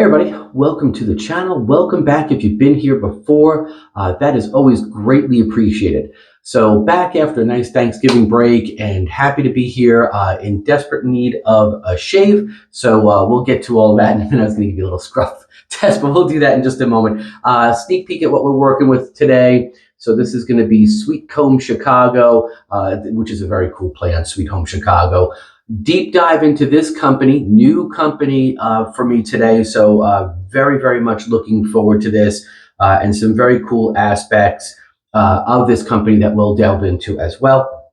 everybody, welcome to the channel. Welcome back if you've been here before. That is always greatly appreciated. So back after a nice Thanksgiving break and happy to be here in desperate need of a shave. So we'll get to all of that. And I was going to give you a little scruff test, but we'll do that in just a moment. Sneak peek at what we're working with today. So this is going to be Sweet Comb Chicago, which is a very cool play on Sweet Home Chicago. Deep dive into this company, new company for me today. So very, very much looking forward to this and some very cool aspects of this company that we'll delve into as well.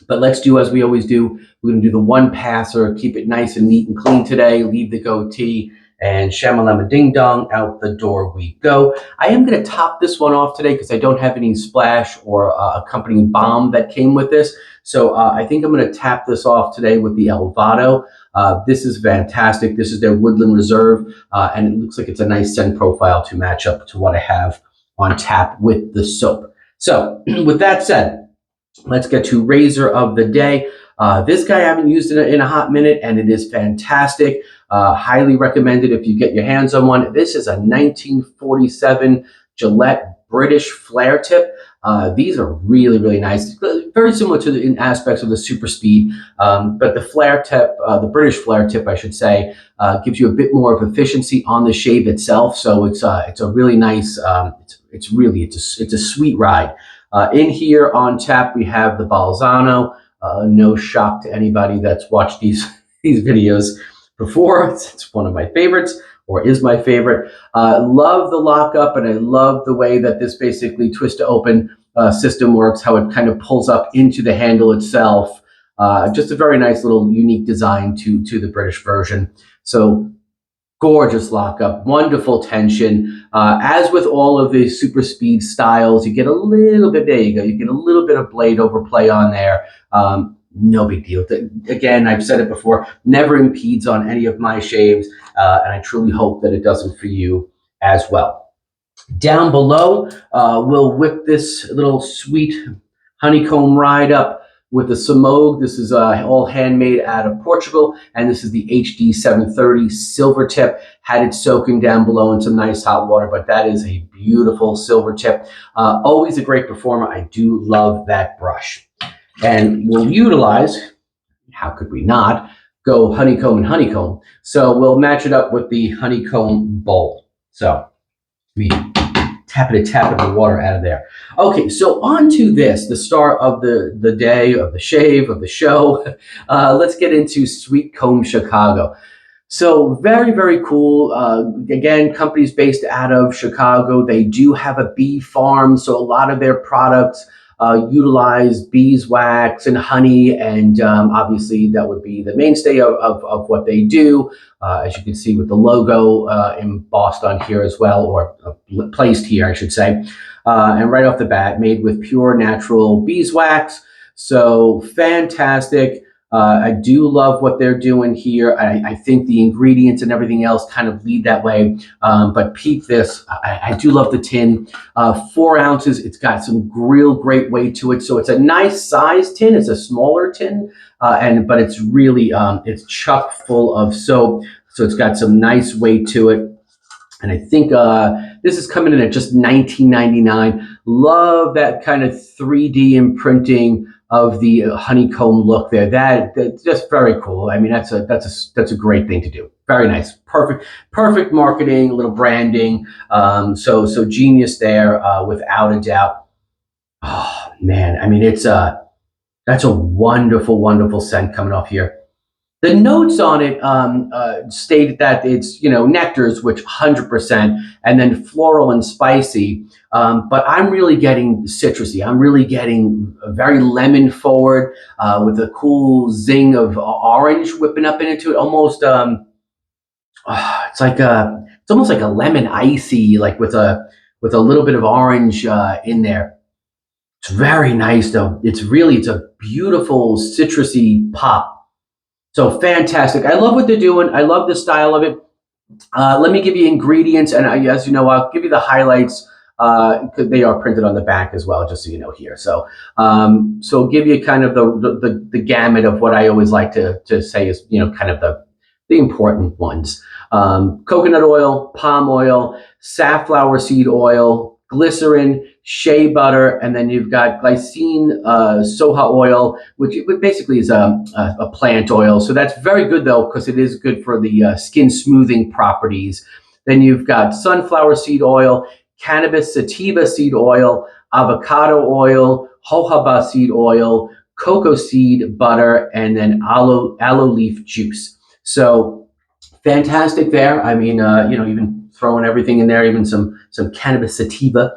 But let's do as we always do. We're going to do the one passer, keep it nice and neat and clean today, leave the goatee, and shamalama ding dong, out the door we go. I am going to top this one off today because I don't have any splash or accompanying balm that came with this. So I think I'm going to tap this off today with the Elvado. This is fantastic. This is their Woodland Reserve, and it looks like it's a nice scent profile to match up to what I have on tap with the soap. So with that said, let's get to Razor of the Day. This guy I haven't used in a hot minute, and it is fantastic. Highly recommended if you get your hands on one. This is a 1947 Gillette British Flair tip. These are really, really nice. Very similar to in aspects of the Super Speed, but the Flair tip, the British Flair tip, I should say, gives you a bit more of efficiency on the shave itself. So it's a really nice. It's a sweet ride. In here on tap we have the Bolzano. No shock to anybody that's watched these videos before. It's one of my favorites, or is my favorite. Love the lockup, and I love the way that this basically twist to open system works, how it kind of pulls up into the handle itself. Just a very nice little unique design to the British version. So gorgeous lockup, wonderful tension. As with all of the Super Speed styles, you get a little bit, there you go, you get a little bit of blade overplay on there. No big deal. Again, I've said it before, never impedes on any of my shaves, and I truly hope that it doesn't for you as well. Down below, we'll whip this little sweet honeycomb ride up with the Semogue. This is all handmade out of Portugal, and this is the HD 730 Silvertip. Had it soaking down below in some nice hot water, but that is a beautiful Silvertip. Always a great performer. I do love that brush. And we'll utilize, how could we not, go honeycomb and honeycomb. So we'll match it up with the honeycomb bowl. So we tap the water out of there. Okay, so on to this, the star of the day, of the shave, of the show. Let's get into Sweet Comb Chicago. So very, very cool. Again, companies based out of Chicago. They do have a bee farm, so a lot of their products utilize beeswax and honey, and obviously that would be the mainstay of what they do, as you can see with the logo embossed on here as well, or placed here, I should say. And right off the bat, made with pure natural beeswax. So fantastic. I do love what they're doing here. I think the ingredients and everything else kind of lead that way. But peep this. I do love the tin. 4 ounces. It's got some real great weight to it. So it's a nice size tin. It's a smaller tin, but it's really it's chock full of soap. So it's got some nice weight to it. And I think this is coming in at just $19.99. Love that kind of 3D imprinting of the honeycomb look there. That's just very cool. I mean, that's a great thing to do. Very nice, perfect marketing, a little branding. So genius there, without a doubt. Oh man, I mean, that's a wonderful, wonderful scent coming off here. The notes on it stated that it's, nectars, which 100%, and then floral and spicy. But I'm really getting citrusy. I'm really getting a very lemon forward, with a cool zing of orange whipping up into it. Almost, it's almost like a lemon icy, like with a little bit of orange in there. It's very nice though. It's a beautiful citrusy pop. So fantastic. I love what they're doing. I love the style of it. Let me give you ingredients, and as you know, I'll give you the highlights, because they are printed on the back as well, just so you know here. So so give you kind of the gamut of what I always like to say is, kind of the important ones. Coconut oil, palm oil, safflower seed oil, glycerin, shea butter, and then you've got glycine soja oil, which basically is a plant oil. So that's very good, though, because it is good for the skin smoothing properties. Then you've got sunflower seed oil, cannabis sativa seed oil, avocado oil, jojoba seed oil, cocoa seed butter, and then aloe leaf juice. So fantastic there. I mean, even throwing everything in there, even some cannabis sativa.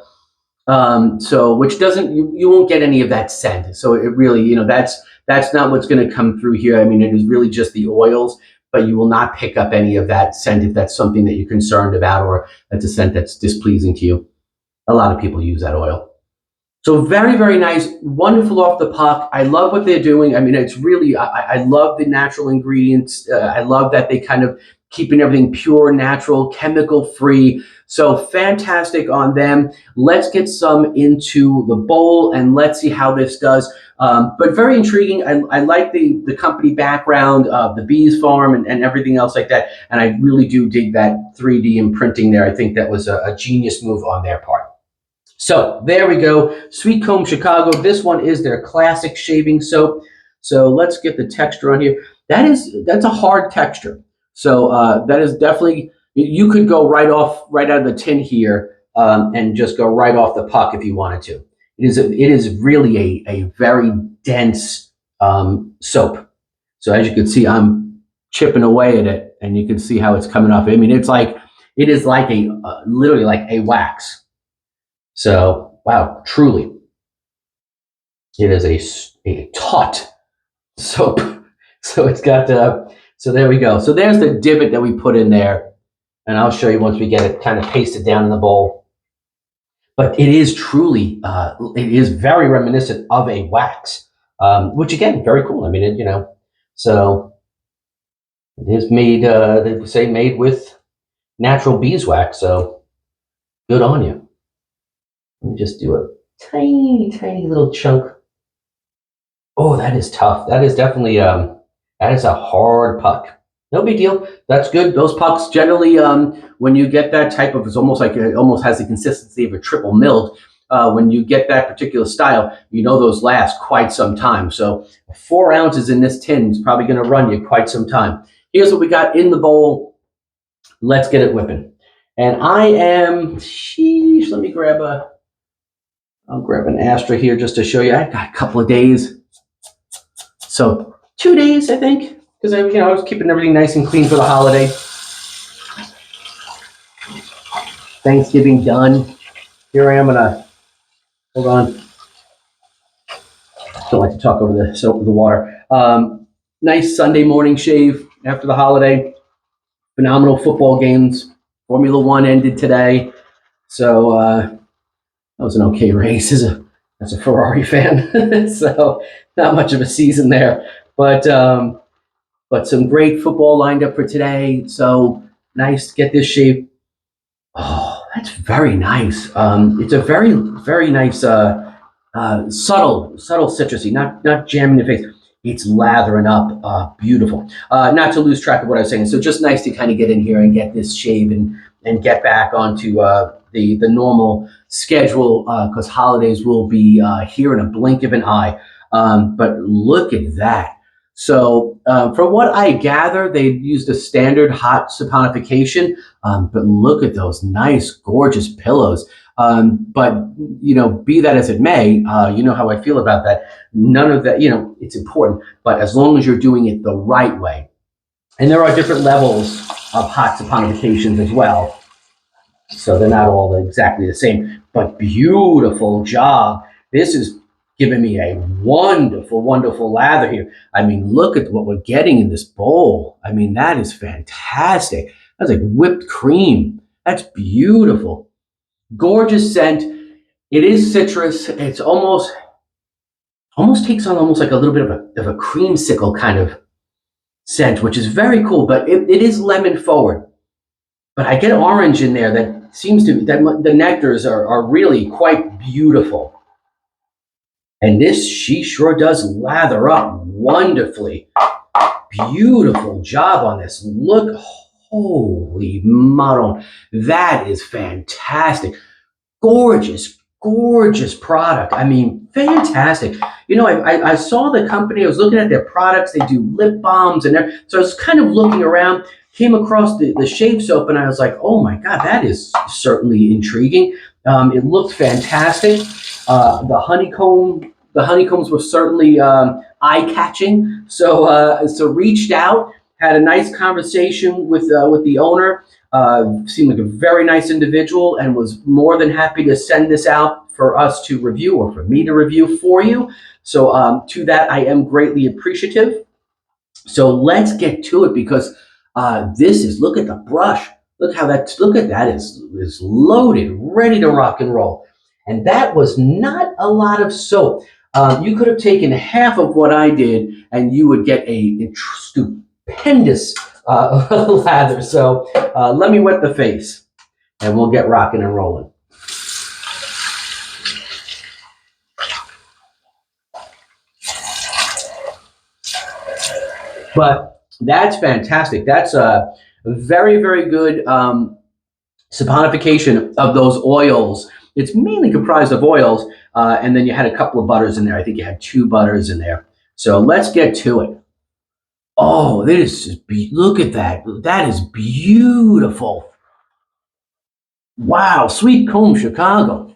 So which doesn't, you won't get any of that scent. So it really, that's not what's going to come through here. I mean, it is really just the oils, but you will not pick up any of that scent if that's something that you're concerned about, or that's a scent that's displeasing to you. A lot of people use that oil. So very, very nice, wonderful off the puck. I love what they're doing. I mean, it's really, I love the natural ingredients. I love that they kind of keeping everything pure, natural, chemical free. So fantastic on them. Let's get some into the bowl and let's see how this does. But very intriguing. I like the company background, the bees farm and everything else like that. And I really do dig that 3D imprinting there. I think that was a genius move on their part. So there we go, Sweet Comb Chicago. This one is their classic shaving soap. So let's get the texture on here. That's a hard texture. So that is definitely, you could go right out of the tin here and just go right off the puck if you wanted to. It is really a very dense soap. So as you can see, I'm chipping away at it, and you can see how it's coming off. I mean, it is like literally like a wax. So, wow, truly, it is a taut soap. So it's got, so there we go. So there's the divot that we put in there, and I'll show you once we get it kind of pasted down in the bowl. But it is truly, it is very reminiscent of a wax, which again, very cool. I mean, so it is made, they say made with natural beeswax, so good on you. Let me just do a tiny, tiny little chunk. Oh, that is tough. That is definitely, that is a hard puck. No big deal. That's good. Those pucks generally, when you get that type of, it's almost like, it almost has the consistency of a triple milled. When you get that particular style, those last quite some time. So 4 ounces in this tin is probably going to run you quite some time. Here's what we got in the bowl. Let's get it whipping. And I am, let me I'll grab an Astra here just to show you. I got a couple of days. So 2 days, I think, because I was keeping everything nice and clean for the holiday. Thanksgiving done. Here I am hold on. Don't like to talk over the soap with the water. Nice Sunday morning shave after the holiday. Phenomenal football games. Formula One ended today. So, that was an okay race as a Ferrari fan. So not much of a season there, but some great football lined up for today. So nice to get this shape. Oh, that's very nice. It's a very, very nice, subtle citrusy, not jamming the face. It's lathering up, beautiful. Not to lose track of what I was saying. So just nice to kind of get in here and get this shave and get back onto the normal schedule, because holidays will be here in a blink of an eye. But look at that. So from what I gather, they used a standard hot saponification, but look at those nice, gorgeous pillows. But, be that as it may, you know how I feel about that. None of that, it's important, but as long as you're doing it the right way. And there are different levels of hot saponifications as well. So they're not all exactly the same, but beautiful job. This is giving me a wonderful, wonderful lather here. I mean, look at what we're getting in this bowl. I mean, that is fantastic. That's like whipped cream. That's beautiful. Gorgeous scent. It is citrus. It's almost takes on almost like a little bit of a creamsicle kind of scent, which is very cool, but it is lemon forward. But I get orange in there that seems to, that the nectars are really quite beautiful. And this, she sure does lather up wonderfully. beautiful job on this. Look, holy maron. That is fantastic. Gorgeous, gorgeous product. I mean, fantastic. You know, I saw the company, I was looking at their products. They do lip balms and everything. So I was kind of looking around, came across the shave soap, and I was like, oh my God, that is certainly intriguing. It looked fantastic. The honeycombs were certainly eye-catching. So reached out, had a nice conversation with the owner. Seemed like a very nice individual and was more than happy to send this out for us to review or for me to review for you. So to that, I am greatly appreciative. So let's get to it because this is, look at the brush. Look at that is loaded, ready to rock and roll. And that was not a lot of soap. You could have taken half of what I did and you would get a stupendous lather. So let me wet the face and we'll get rocking and rolling. But that's fantastic. That's a very, very good saponification of those oils. It's mainly comprised of oils, and then you had a couple of butters in there. I think you had 2 butters in there. So let's get to it. Oh, look at that. That is beautiful. Wow, Sweet Comb Chicago.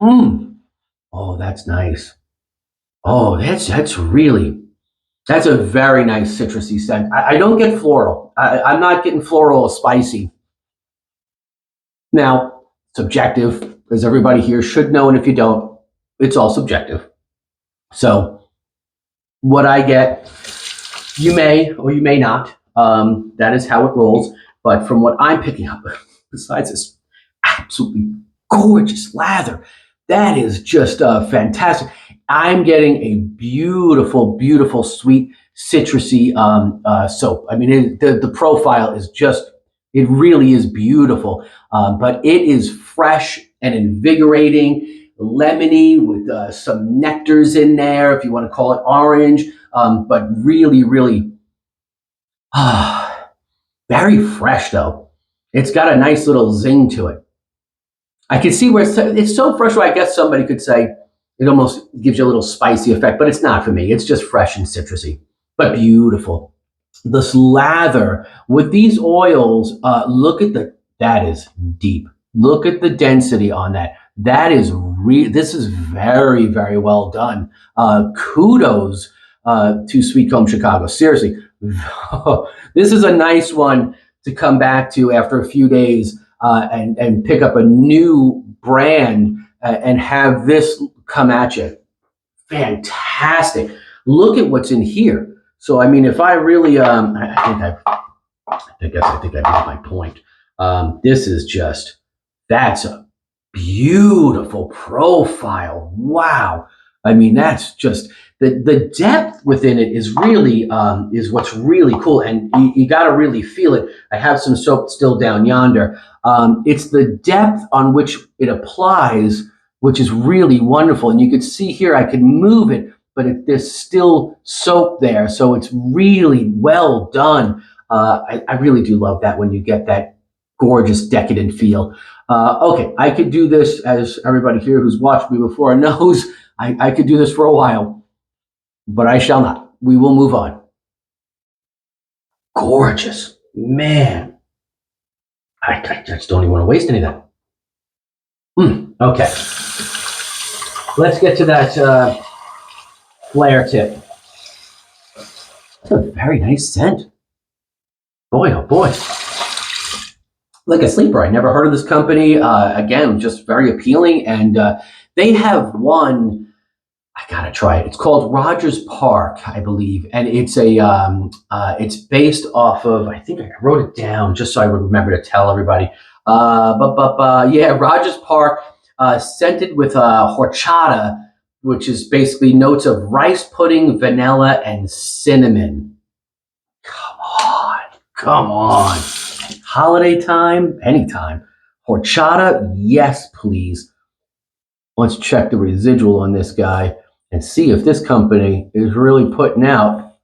Oh, that's nice. Oh, that's a very nice citrusy scent. I don't get floral. I'm not getting floral or spicy. Now, subjective, as everybody here should know, and if you don't, it's all subjective. So what I get, you may or you may not. That is how it rolls. But from what I'm picking up, besides this absolutely gorgeous lather, that is just fantastic. I'm getting a beautiful, beautiful, sweet, citrusy soap. I mean, the profile is just, it really is beautiful. But it is fresh and invigorating, lemony with some nectars in there, if you want to call it orange. But really, really, very fresh though. It's got a nice little zing to it. I can see where it's so fresh where I guess somebody could say it almost gives you a little spicy effect, but it's not for me. It's just fresh and citrusy, but beautiful. This lather with these oils, look at that is deep. Look at the density on that. This is very, very well done. Kudos to Sweet Comb Chicago. Seriously, this is a nice one to come back to after a few days and pick up a new brand and have this come at you. Fantastic. Look at what's in here. So, I mean, if I really, I think I made my point. This is just, that's a beautiful profile. Wow. I mean, that's just, the depth within it is really, is what's really cool. And you got to really feel it. I have some soap still down yonder. It's the depth on which it applies, which is really wonderful. And you could see here, I could move it, but there's still soap there. So it's really well done. I really do love that when you get that gorgeous decadent feel. Okay, I could do this, as everybody here who's watched me before knows, I could do this for a while, but I shall not. We will move on. Gorgeous. Man, I just don't even want to waste any of that. Okay. Let's get to that Flair tip. That's a very nice scent. Boy, oh boy. Like a sleeper. I never heard of this company. Again, just very appealing. And they have one, I gotta try it. It's called Rogers Park, I believe. And it's it's based off of, I think I wrote it down just so I would remember to tell everybody. Yeah, Rogers Park, scented with horchata, which is basically notes of rice pudding, vanilla, and cinnamon. Come on. Holiday time, anytime. Horchata, yes, please. Let's check the residual on this guy and see if this company is really putting out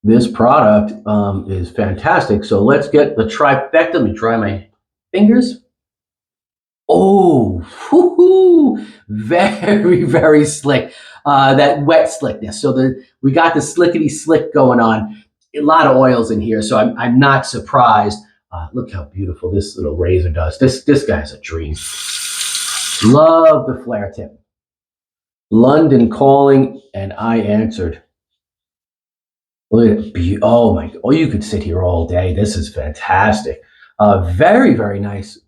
This product is fantastic. So let's get the trifecta. Let me dry my fingers. Oh, very, very slick. That wet slickness. So we got the slickety slick going on. A lot of oils in here, so I'm not surprised. Look how beautiful this little razor does. This guy's a dream. Love the flare tip. London calling, and I answered. Look at it. Oh my! Oh, you could sit here all day. This is fantastic. Very, very nice.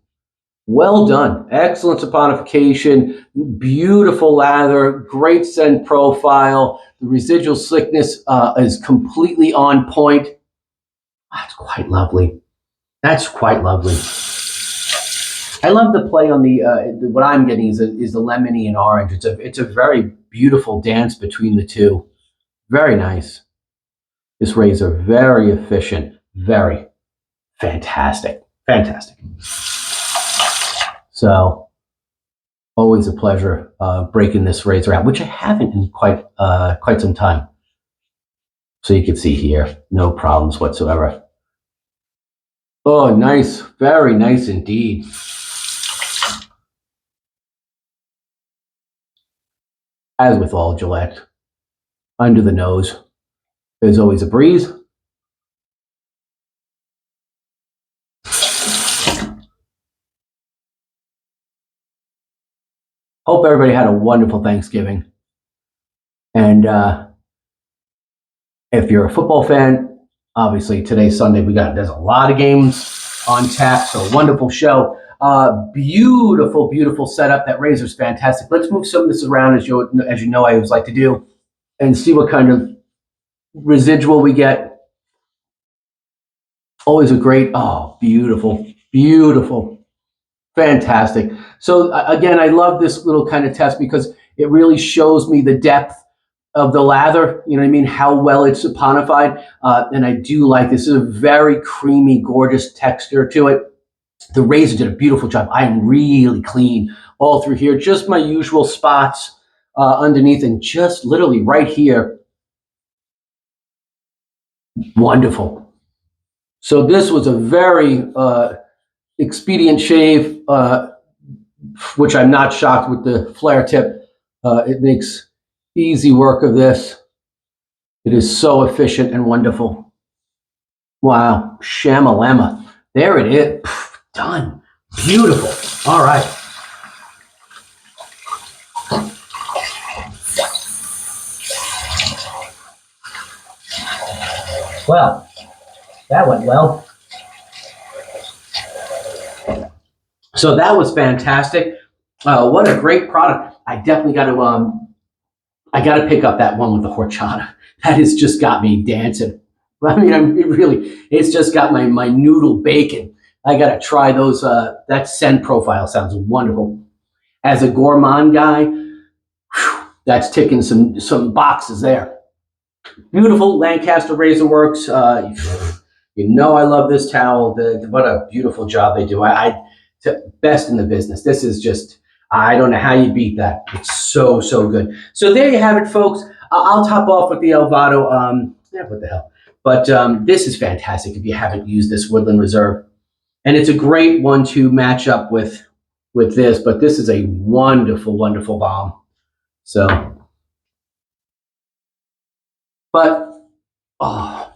Well done. Excellent saponification. Beautiful lather. Great scent profile. The residual slickness is completely on point. That's quite lovely. That's quite lovely. I love the play on the what I'm getting is the lemony and orange. It's a very beautiful dance between the two. Very nice. This razor, very efficient, very fantastic. Fantastic. So always a pleasure breaking this razor out, which I haven't in quite some time. So you can see here, no problems whatsoever. Oh, nice. Very nice indeed. As with all Gillette, under the nose, there's always a breeze. Hope everybody had a wonderful Thanksgiving. And if you're a football fan, obviously today's Sunday. There's a lot of games on tap, so a wonderful show. Beautiful, beautiful setup. That razor's fantastic. Let's move some of this around, as you know I always like to do, and see what kind of residual we get. Always a great, oh, beautiful, beautiful, fantastic. So again, I love this little kind of test because it really shows me the depth of the lather, you know what I mean, how well it's saponified. And I do like this. This is a very creamy, gorgeous texture to it. The razor did a beautiful job. I am really clean all through here. Just my usual spots underneath and just literally right here. Wonderful. So this was a very expedient shave, which I'm not shocked with the flare tip. It makes easy work of this. It is so efficient and wonderful. Wow, shamalama. There it is. Done. Beautiful. All right. Well, that went well. So that was fantastic. What a great product. I definitely got to pick up that one with the horchata. That has just got me dancing. I mean, it's just got my noodle bacon. I got to try those. That scent profile sounds wonderful. As a gourmand guy, that's ticking some boxes there. Beautiful Lancaster Razor Works. You know I love this towel. What a beautiful job they do. Best in the business. This is just, I don't know how you beat that. It's so, so good. So there you have it, folks. I'll top off with the Elvado. What the hell? But this is fantastic if you haven't used this Woodland Reserve. And it's a great one to match up with this. But this is a wonderful, wonderful balm. So, but, oh,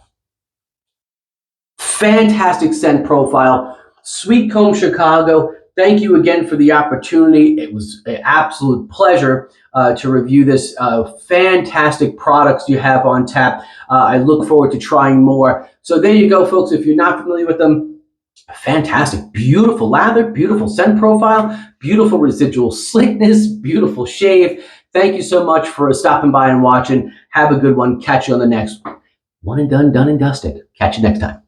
fantastic scent profile. Sweet Comb Chicago. Thank you again for the opportunity. It was an absolute pleasure to review this fantastic products you have on tap. I look forward to trying more. So there you go, folks. If you're not familiar with them, fantastic. Beautiful lather, beautiful scent profile, beautiful residual slickness, beautiful shave. Thank you so much for stopping by and watching. Have a good one. Catch you on the next one and done and dusted. Catch you next time.